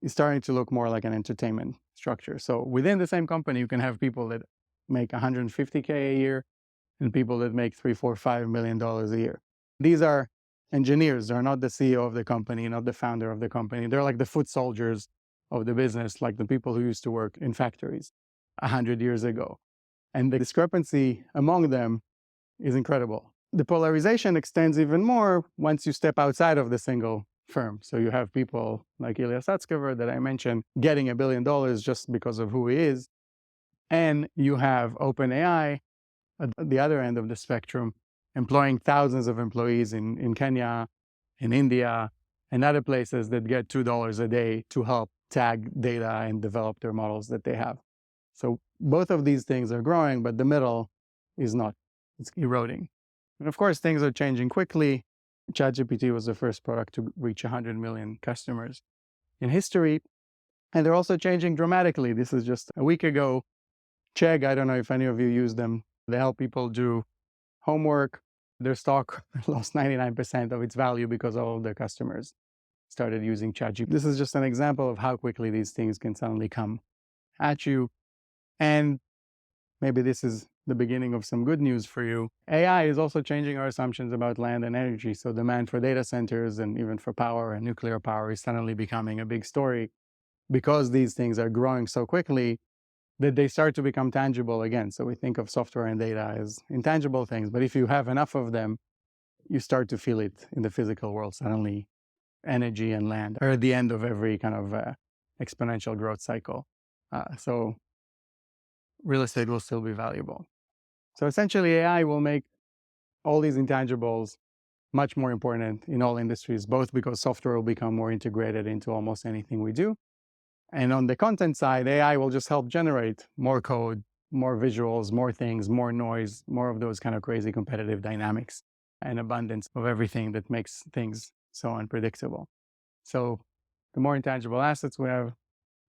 Speaker 1: is starting to look more like an entertainment structure. So within the same company, you can have people that make $150K a year and people that make $3, $4, $5 million a year. These are engineers. They're not the CEO of the company, not the founder of the company. They're like the foot soldiers of the business, like the people who used to work in factories 100 years ago. And the discrepancy among them is incredible. The polarization extends even more once you step outside of the single firm. So you have people like Ilya Sutskever that I mentioned getting $1 billion just because of who he is. And you have OpenAI at the other end of the spectrum, employing thousands of employees in Kenya, in India, and other places that get $2 a day to help tag data and develop their models that they have. So both of these things are growing, but the middle is not. It's eroding. And of course, things are changing quickly. ChatGPT was the first product to reach 100 million customers in history. And they're also changing dramatically. This is just a week ago. Chegg, I don't know if any of you use them. They help people do homework. Their stock lost 99% of its value because all of their customers started using ChatGPT. This is just an example of how quickly these things can suddenly come at you. And maybe this is the beginning of some good news for you. AI is also changing our assumptions about land and energy. So demand for data centers and even for power and nuclear power is suddenly becoming a big story because these things are growing so quickly that they start to become tangible again. So we think of software and data as intangible things, but if you have enough of them, you start to feel it in the physical world. Suddenly, energy and land are at the end of every kind of exponential growth cycle. So real estate will still be valuable. So essentially, AI will make all these intangibles much more important in all industries, both because software will become more integrated into almost anything we do. And on the content side, AI will just help generate more code, more visuals, more things, more noise, more of those kind of crazy competitive dynamics and abundance of everything that makes things so unpredictable. So the more intangible assets we have,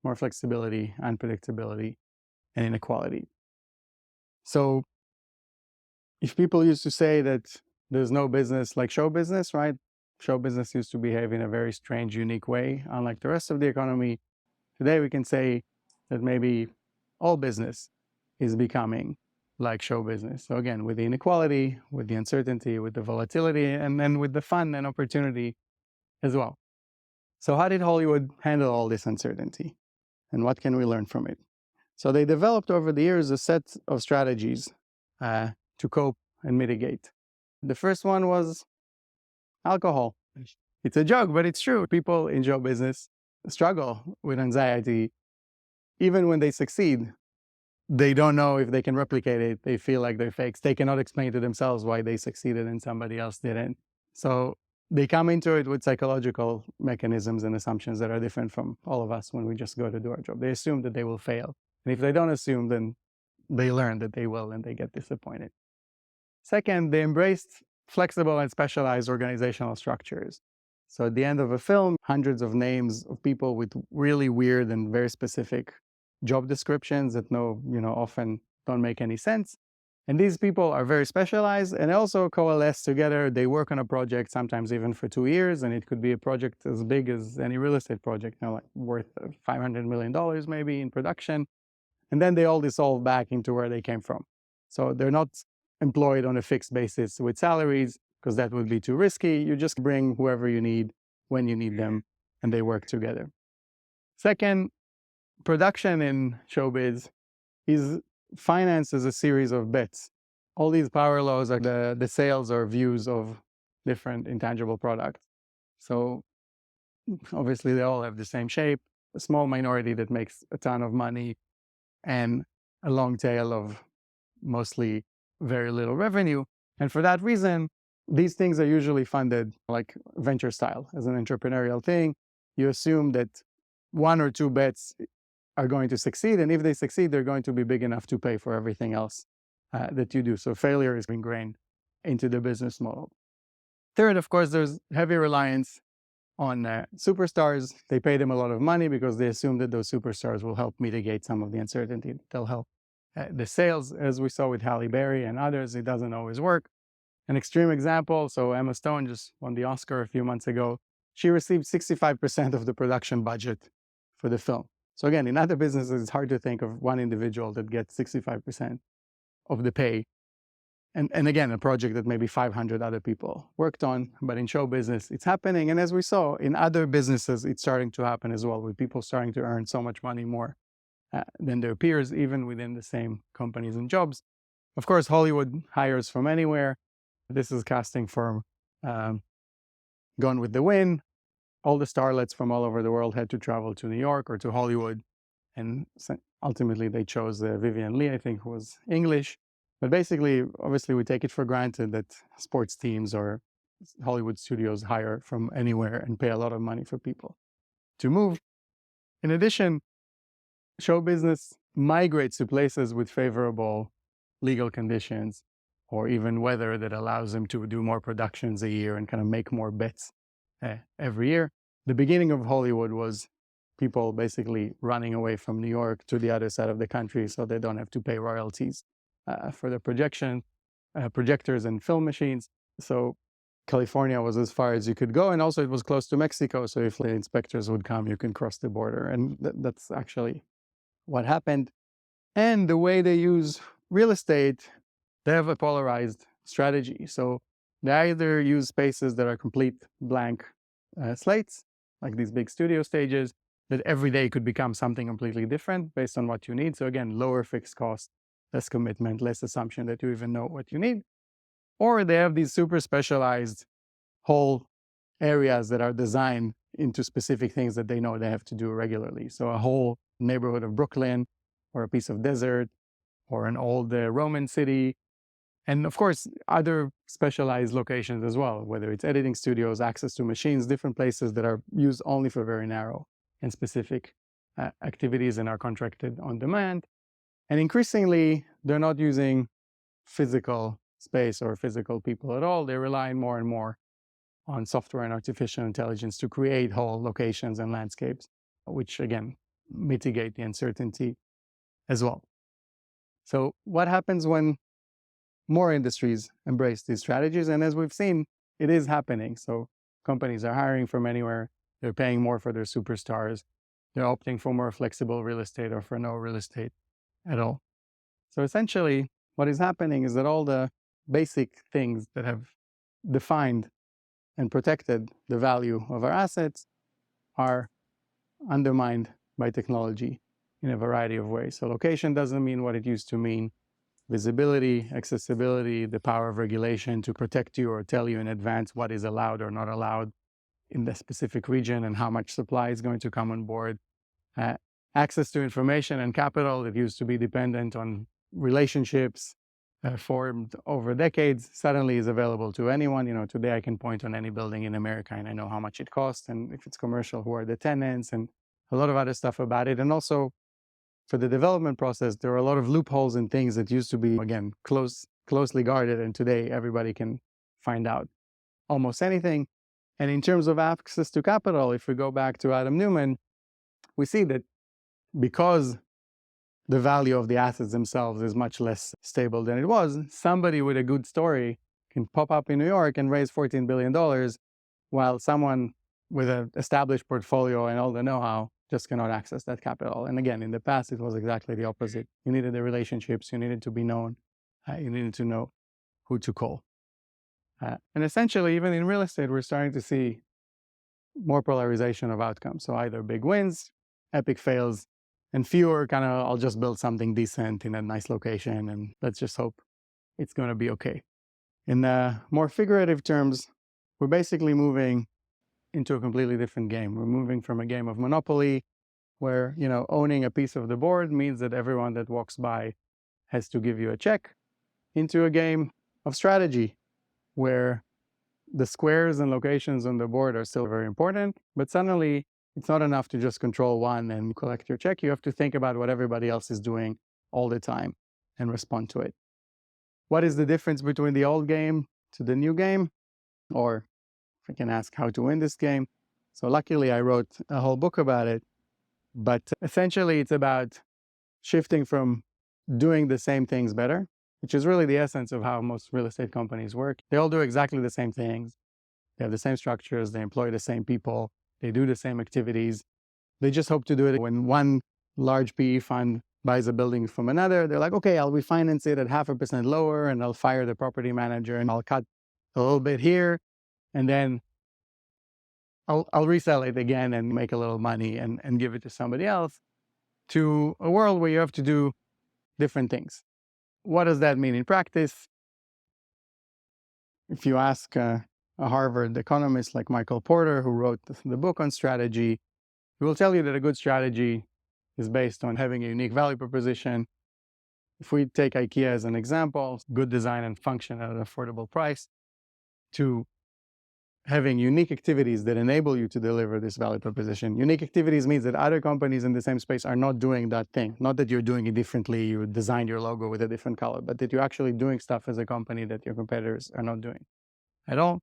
Speaker 1: more flexibility, unpredictability, and inequality. So if people used to say that there's no business like show business, right? Show business used to behave in a very strange, unique way, unlike the rest of the economy. Today we can say that maybe all business is becoming like show business. So again, with the inequality, with the uncertainty, with the volatility, and then with the fun and opportunity as well. So how did Hollywood handle all this uncertainty? And what can we learn from it? So they developed over the years a set of strategies to cope and mitigate. The first one was alcohol. It's a joke, but it's true. People in show business struggle with anxiety. Even when they succeed, they don't know if they can replicate it. They feel like they're fakes. They cannot explain to themselves why they succeeded and somebody else didn't. So they come into it with psychological mechanisms and assumptions that are different from all of us when we just go to do our job. They assume that they will fail. And if they don't assume, then they learn that they will and they get disappointed. Second, they embraced flexible and specialized organizational structures. So at the end of a film, hundreds of names of people with really weird and very specific job descriptions that often don't make any sense. And these people are very specialized and also coalesce together. They work on a project, sometimes even for 2 years, and it could be a project as big as any real estate project, like worth $500 million maybe in production. And then they all dissolve back into where they came from. So they're not employed on a fixed basis with salaries, because that would be too risky. You just bring whoever you need when you need them, and they work together. Second, production in showbiz is financed as a series of bets. All these power laws are the sales or views of different intangible products. So obviously they all have the same shape, a small minority that makes a ton of money, and a long tail of mostly very little revenue. And for that reason, these things are usually funded like venture style as an entrepreneurial thing. You assume that one or two bets are going to succeed. And if they succeed, they're going to be big enough to pay for everything else that you do. So failure is ingrained into the business model. Third, of course, there's heavy reliance on superstars. They pay them a lot of money because they assume that those superstars will help mitigate some of the uncertainty. They'll help the sales, as we saw with Halle Berry and others. It doesn't always work. An extreme example, so Emma Stone just won the Oscar a few months ago. She received 65% of the production budget for the film. So again, in other businesses, it's hard to think of one individual that gets 65% of the pay. And again, a project that maybe 500 other people worked on, but in show business, it's happening. And as we saw in other businesses, it's starting to happen as well, with people starting to earn so much money more than their peers, even within the same companies and jobs. Of course, Hollywood hires from anywhere. This is casting firm Gone with the Wind. All the starlets from all over the world had to travel to New York or to Hollywood. And ultimately, they chose Vivian Leigh, I think, who was English. But basically, obviously, we take it for granted that sports teams or Hollywood studios hire from anywhere and pay a lot of money for people to move. In addition, show business migrates to places with favorable legal conditions or even weather that allows them to do more productions a year and kind of make more bets every year. The beginning of Hollywood was people basically running away from New York to the other side of the country so they don't have to pay royalties for the projectors and film machines. So California was as far as you could go, and also it was close to Mexico, so if the inspectors would come, you can cross the border, and that's actually what happened. And the way they use real estate, they have a polarized strategy. So they either use spaces that are complete blank slates, like these big studio stages, that every day could become something completely different based on what you need. So again, lower fixed cost, less commitment, less assumption that you even know what you need. Or they have these super specialized whole areas that are designed into specific things that they know they have to do regularly. So a whole neighborhood of Brooklyn, or a piece of desert, or an old Roman city. And of course, other specialized locations as well, whether it's editing studios, access to machines, different places that are used only for very narrow and specific activities and are contracted on demand. And increasingly, they're not using physical space or physical people at all. They're relying more and more on software and artificial intelligence to create whole locations and landscapes, which again, mitigate the uncertainty as well. So what happens when more industries embrace these strategies? And as we've seen, it is happening. So companies are hiring from anywhere. They're paying more for their superstars. They're opting for more flexible real estate or for no real estate at all. So essentially, what is happening is that all the basic things that have defined and protected the value of our assets are undermined by technology in a variety of ways. So location doesn't mean what it used to mean. Visibility, accessibility, the power of regulation to protect you or tell you in advance what is allowed or not allowed in the specific region and how much supply is going to come on board. Access to information and capital that used to be dependent on relationships formed over decades suddenly is available to anyone. Today I can point on any building in America and I know how much it costs, and if it's commercial, who are the tenants, and a lot of other stuff about it. And also for the development process, there are a lot of loopholes and things that used to be, again, closely guarded, and today everybody can find out almost anything. And in terms of access to capital, if we go back to Adam Neumann, we see that because the value of the assets themselves is much less stable than it was, somebody with a good story can pop up in New York and raise $14 billion, while someone with an established portfolio and all the know-how just cannot access that capital. And again, in the past, it was exactly the opposite. You needed the relationships, you needed to be known, you needed to know who to call. And essentially, even in real estate, we're starting to see more polarization of outcomes. So either big wins, epic fails, and fewer kind of, I'll just build something decent in a nice location and let's just hope it's going to be okay. In more figurative terms, we're basically moving into a completely different game. We're moving from a game of Monopoly where, owning a piece of the board means that everyone that walks by has to give you a check, into a game of strategy, where the squares and locations on the board are still very important, but suddenly it's not enough to just control one and collect your check. You have to think about what everybody else is doing all the time and respond to it. What is the difference between the old game to the new game? Or if I can ask how to win this game. So luckily I wrote a whole book about it, but essentially it's about shifting from doing the same things better, which is really the essence of how most real estate companies work. They all do exactly the same things. They have the same structures, they employ the same people, they do the same activities. They just hope to do it when one large PE fund buys a building from another. They're like, okay, I'll refinance it at 0.5% lower, and I'll fire the property manager, and I'll cut a little bit here, and then I'll resell it again and make a little money and give it to somebody else, to a world where you have to do different things. What does that mean in practice? If you ask a Harvard economist like Michael Porter, who wrote the book on strategy, he will tell you that a good strategy is based on having a unique value proposition. If we take IKEA as an example, good design and function at an affordable price, to having unique activities that enable you to deliver this value proposition. Unique activities means that other companies in the same space are not doing that thing. Not that you're doing it differently, you design your logo with a different color, but that you're actually doing stuff as a company that your competitors are not doing at all.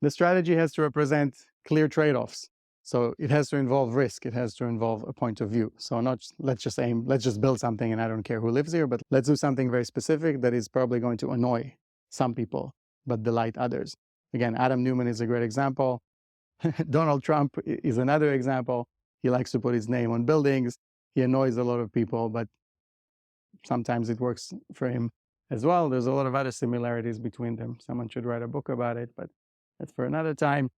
Speaker 1: The strategy has to represent clear trade-offs. So it has to involve risk. It has to involve a point of view. So not let's just build something and I don't care who lives here, but let's do something very specific that is probably going to annoy some people, but delight others. Again, Adam Newman is a great example. Donald Trump is another example. He likes to put his name on buildings. He annoys a lot of people, but sometimes it works for him as well. There's a lot of other similarities between them. Someone should write a book about it, but that's for another time.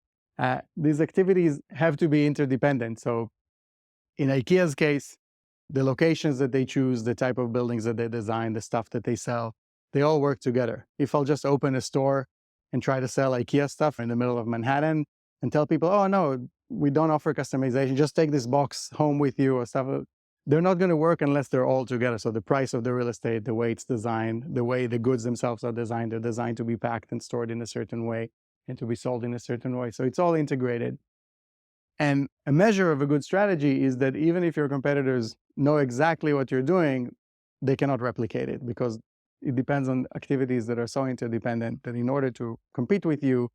Speaker 1: These activities have to be interdependent. So in IKEA's case, the locations that they choose, the type of buildings that they design, the stuff that they sell, they all work together. If I'll just open a store and try to sell IKEA stuff in the middle of Manhattan and tell people, oh no, we don't offer customization, just take this box home with you or stuff, they're not going to work unless they're all together. So the price of the real estate, the way it's designed, the way the goods themselves are designed, they're designed to be packed and stored in a certain way and to be sold in a certain way. So it's all integrated. And a measure of a good strategy is that even if your competitors know exactly what you're doing, they cannot replicate it because it depends on activities that are so interdependent that in order to compete with you,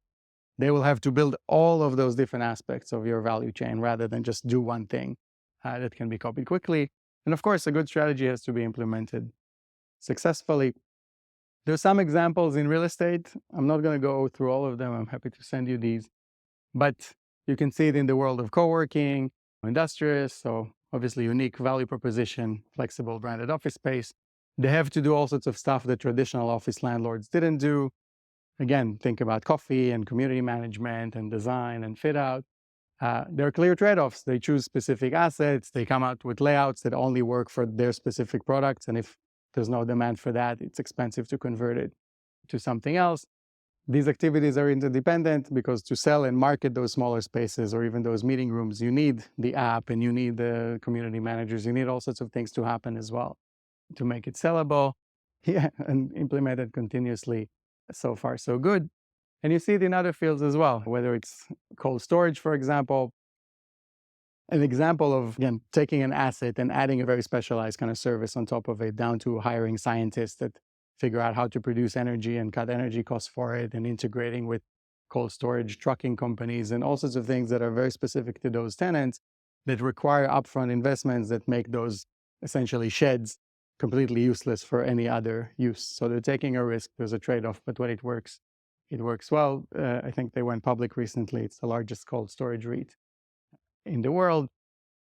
Speaker 1: they will have to build all of those different aspects of your value chain rather than just do one thing that can be copied quickly. And of course, a good strategy has to be implemented successfully. There's some examples in real estate. I'm not going to go through all of them. I'm happy to send you these. But you can see it in the world of co-working, industrious, so obviously unique value proposition, flexible branded office space. They have to do all sorts of stuff that traditional office landlords didn't do. Again, think about coffee and community management and design and fit out. There are clear trade-offs. They choose specific assets. They come out with layouts that only work for their specific products. And if there's no demand for that, it's expensive to convert it to something else. These activities are interdependent because to sell and market those smaller spaces or even those meeting rooms, you need the app and you need the community managers. You need all sorts of things to happen as well to make it sellable, and implemented continuously. So far, so good. And you see it in other fields as well, whether it's cold storage, for example. An example of, again, taking an asset and adding a very specialized kind of service on top of it, down to hiring scientists that figure out how to produce energy and cut energy costs for it, and integrating with cold storage trucking companies and all sorts of things that are very specific to those tenants that require upfront investments that make those essentially sheds completely useless for any other use. So they're taking a risk. There's a trade-off, but when it works well. I think they went public recently. It's the largest cold storage REIT in the world.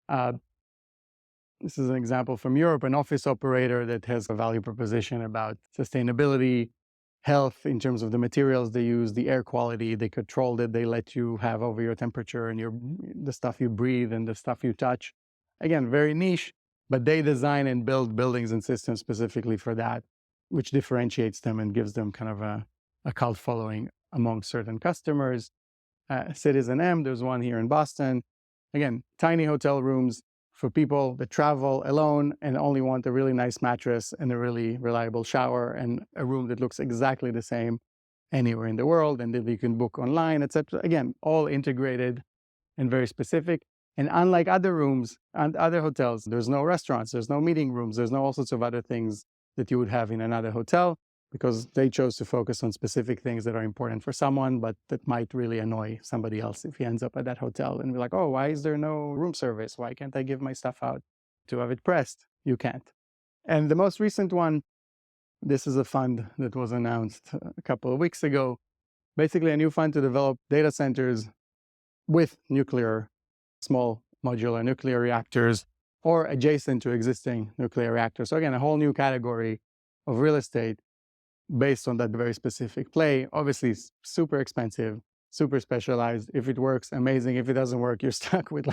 Speaker 1: This is an example from Europe, an office operator that has a value proposition about sustainability, health in terms of the materials they use, the air quality, the control that they let you have over your temperature and the stuff you breathe and the stuff you touch. Again, very niche, but they design and build buildings and systems specifically for that, which differentiates them and gives them kind of a cult following among certain customers. Citizen M, there's one here in Boston. Again, tiny hotel rooms for people that travel alone and only want a really nice mattress and a really reliable shower and a room that looks exactly the same anywhere in the world and that you can book online, etc. Again, all integrated and very specific. And unlike other rooms and other hotels, there's no restaurants, there's no meeting rooms, there's no all sorts of other things that you would have in another hotel, because they chose to focus on specific things that are important for someone, but that might really annoy somebody else if he ends up at that hotel and be like, oh, why is there no room service? Why can't I give my stuff out to have it pressed? You can't. And the most recent one, this is a fund that was announced a couple of weeks ago, basically a new fund to develop data centers with nuclear, small modular nuclear reactors, or adjacent to existing nuclear reactors. So again, a whole new category of real estate based on that very specific play. Obviously, super expensive, super specialized. If it works, amazing. If it doesn't work, you're stuck with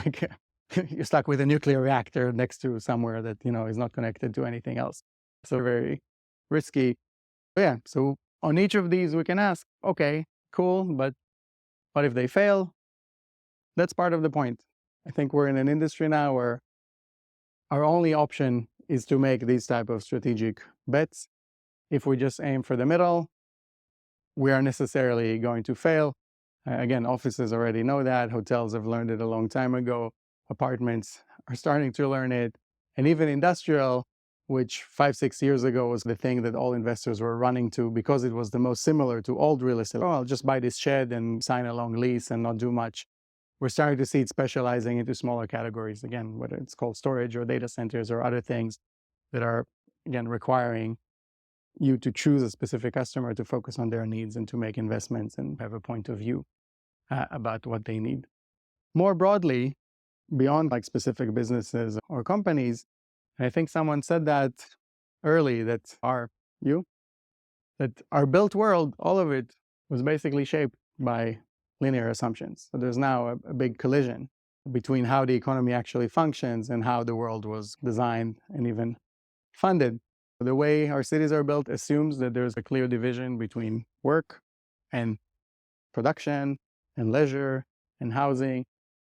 Speaker 1: you're stuck with a nuclear reactor next to somewhere that, is not connected to anything else. So very risky. But yeah, so on each of these, we can ask, okay, cool, but what if they fail? That's part of the point. I think we're in an industry now where our only option is to make these type of strategic bets. If we just aim for the middle, we are necessarily going to fail. Again, offices already know that. Hotels have learned it a long time ago. Apartments are starting to learn it. And even industrial, which 5-6 years ago was the thing that all investors were running to because it was the most similar to old real estate. Oh, I'll just buy this shed and sign a long lease and not do much. We're starting to see it specializing into smaller categories, again, whether it's called storage or data centers or other things that are, again, requiring you to choose a specific customer to focus on their needs and to make investments and have a point of view about what they need. More broadly, beyond specific businesses or companies, I think someone said that early, that our built world, all of it was basically shaped by linear assumptions. So there's now a big collision between how the economy actually functions and how the world was designed and even funded. The way our cities are built assumes that there's a clear division between work and production and leisure and housing.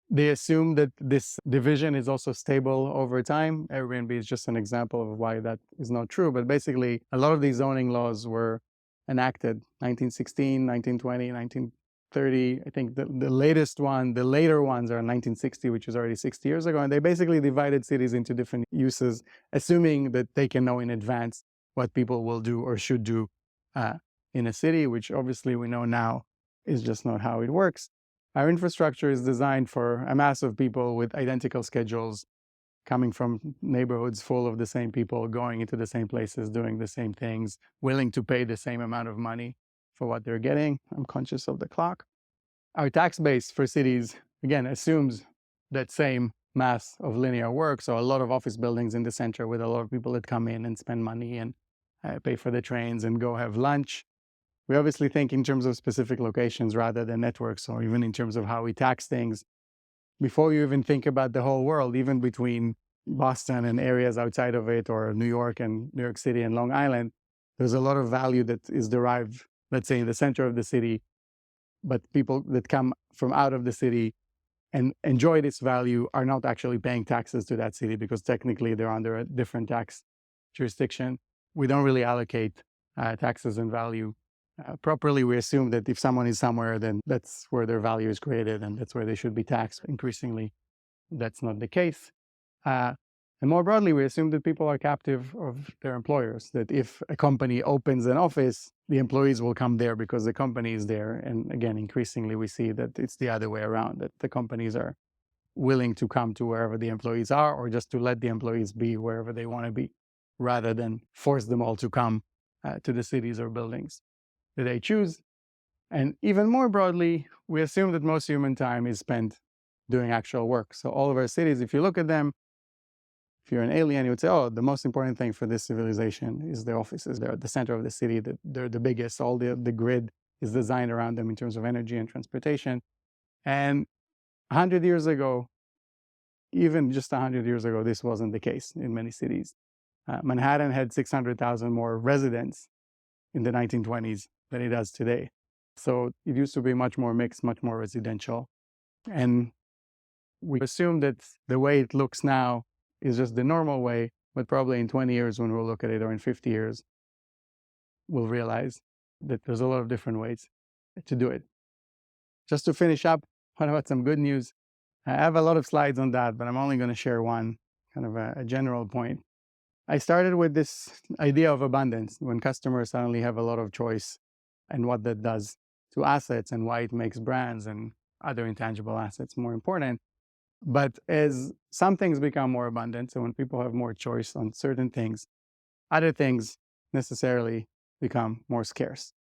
Speaker 1: They assume that this division is also stable over time. Airbnb is just an example of why that is not true. But basically, a lot of these zoning laws were enacted 1916, 1920, 1930. I think the later ones are 1960, which is already 60 years ago. And they basically divided cities into different uses, assuming that they can know in advance what people will do or should do in a city, which obviously we know now is just not how it works. Our infrastructure is designed for a mass of people with identical schedules, coming from neighborhoods full of the same people, going into the same places, doing the same things, willing to pay the same amount of money for what they're getting. I'm conscious of the clock. Our tax base for cities, again, assumes that same mass of linear work. So a lot of office buildings in the center with a lot of people that come in and spend money and pay for the trains and go have lunch. We obviously think in terms of specific locations rather than networks, or even in terms of how we tax things. Before you even think about the whole world, even between Boston and areas outside of it, or New York and New York City and Long Island, there's a lot of value that is derived, let's say, in the center of the city, but people that come from out of the city and enjoy this value are not actually paying taxes to that city because technically they're under a different tax jurisdiction. We don't really allocate taxes and value properly. We assume that if someone is somewhere, then that's where their value is created and that's where they should be taxed. Increasingly, that's not the case. And more broadly, we assume that people are captive of their employers, that if a company opens an office, the employees will come there because the company is there. And again, increasingly, we see that it's the other way around, that the companies are willing to come to wherever the employees are, or just to let the employees be wherever they want to be, rather than force them all to come to the cities or buildings that they choose. And even more broadly, we assume that most human time is spent doing actual work. So all of our cities, if you look at them, if you're an alien, you would say, oh, the most important thing for this civilization is the offices. They're at the center of the city. They're the biggest. All the grid is designed around them in terms of energy and transportation. And 100 years ago, even just 100 years ago, this wasn't the case in many cities. Manhattan had 600,000 more residents in the 1920s than it does today. So it used to be much more mixed, much more residential. And we assume that the way it looks now is just the normal way, but probably in 20 years when we'll look at it, or in 50 years, we'll realize that there's a lot of different ways to do it. Just to finish up, what about some good news? I have a lot of slides on that, but I'm only going to share one, kind of a general point. I started with this idea of abundance, when customers suddenly have a lot of choice, and what that does to assets and why it makes brands and other intangible assets more important. But as some things become more abundant, so when people have more choice on certain things, other things necessarily become more scarce.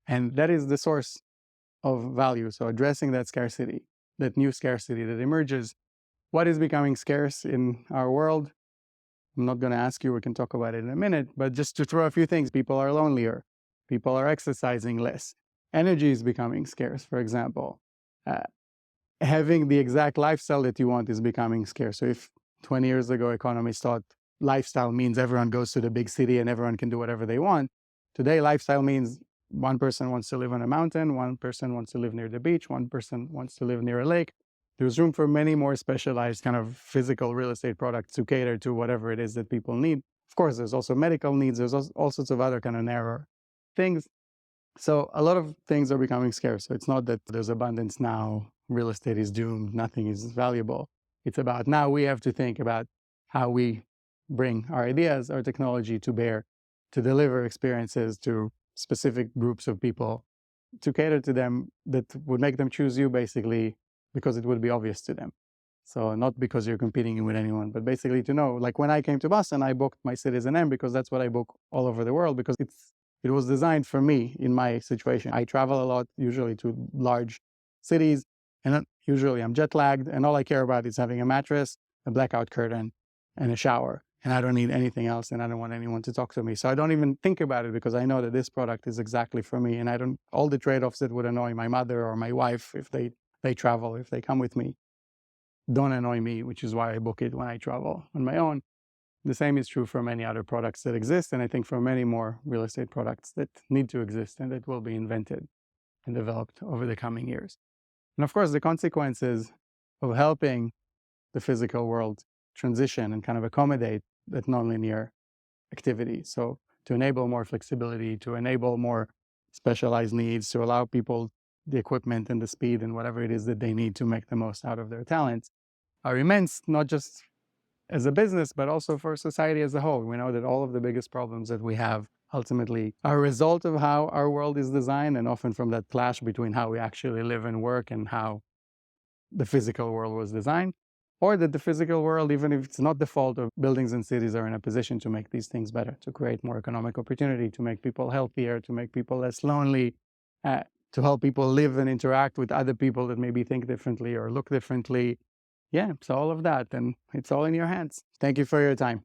Speaker 1: And that is the source of value. So addressing that scarcity, that new scarcity that emerges. What is becoming scarce in our world? I'm not going to ask you, we can talk about it in a minute, but just to throw a few things: people are lonelier, people are exercising less, energy is becoming scarce, for example. Having the exact lifestyle that you want is becoming scarce. So if 20 years ago economists thought lifestyle means everyone goes to the big city and everyone can do whatever they want, today lifestyle means one person wants to live on a mountain, one person wants to live near the beach, one person wants to live near a lake. There's room for many more specialized kind of physical real estate products to cater to whatever it is that people need. Of course, there's also medical needs. There's all sorts of other kind of narrower things. So a lot of things are becoming scarce. So it's not that there's abundance now, real estate is doomed, nothing is valuable. It's about now we have to think about how we bring our ideas, our technology to bear, to deliver experiences to specific groups of people, to cater to them, that would make them choose you basically because it would be obvious to them. So not because you're competing with anyone, but basically to know, like when I came to Boston, I booked my Citizen M because that's what I book all over the world, because it was designed for me in my situation. I travel a lot, usually to large cities, and usually I'm jet lagged, and all I care about is having a mattress, a blackout curtain, and a shower. And I don't need anything else, and I don't want anyone to talk to me. So I don't even think about it, because I know that this product is exactly for me, and all the trade-offs that would annoy my mother or my wife if they travel, if they come with me, don't annoy me, which is why I book it when I travel on my own. The same is true for many other products that exist, and I think for many more real estate products that need to exist and that will be invented and developed over the coming years. And of course, the consequences of helping the physical world transition and kind of accommodate that nonlinear activity. So to enable more flexibility, to enable more specialized needs, to allow people the equipment and the speed and whatever it is that they need to make the most out of their talents, are immense, not just as a business, but also for society as a whole. We know that all of the biggest problems that we have ultimately are a result of how our world is designed, and often from that clash between how we actually live and work and how the physical world was designed. Or that the physical world, even if it's not the fault of buildings and cities, are in a position to make these things better, to create more economic opportunity, to make people healthier, to make people less lonely, to help people live and interact with other people that maybe think differently or look differently. Yeah, so all of that, and it's all in your hands. Thank you for your time.